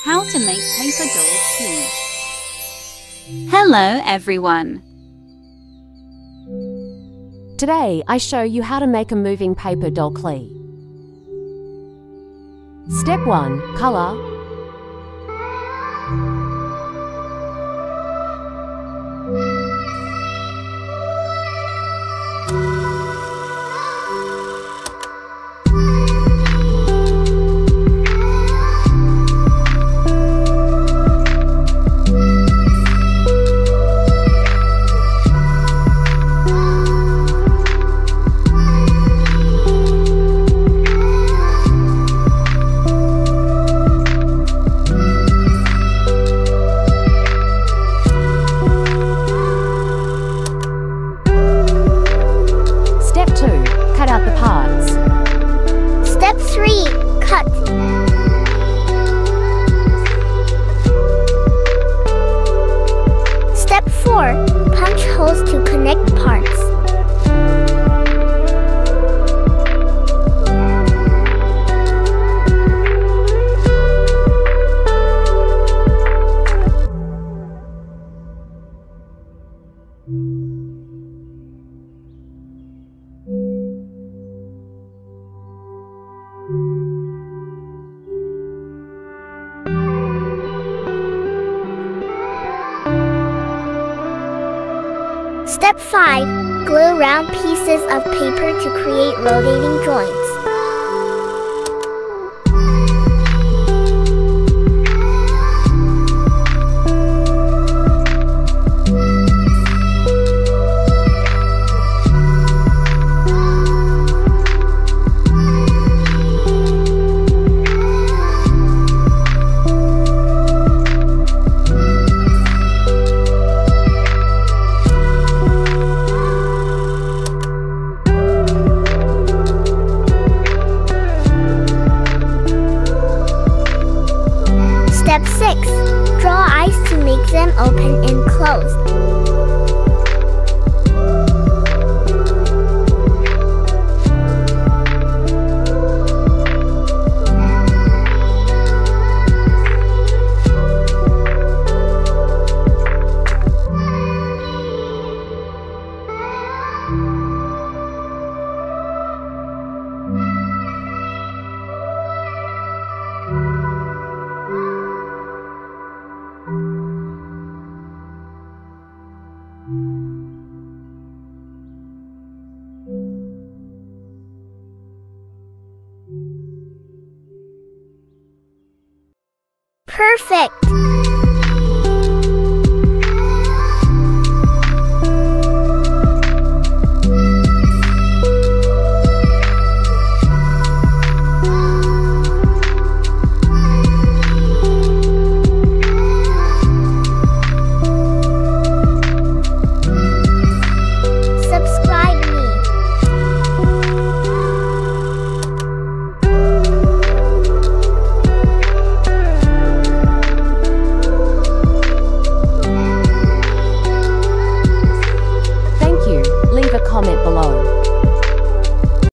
How to make paper dolls KLEE. Hello everyone! Today I show you how to make a moving paper doll KLEE. Step 1. Color. Step 2. Cut out the parts. Step 3. Cut. Step 4. Punch holes to connect parts. Step 5. Glue round pieces of paper to create rotating joints. Step 6. Draw eyes to make them open and close. Perfect!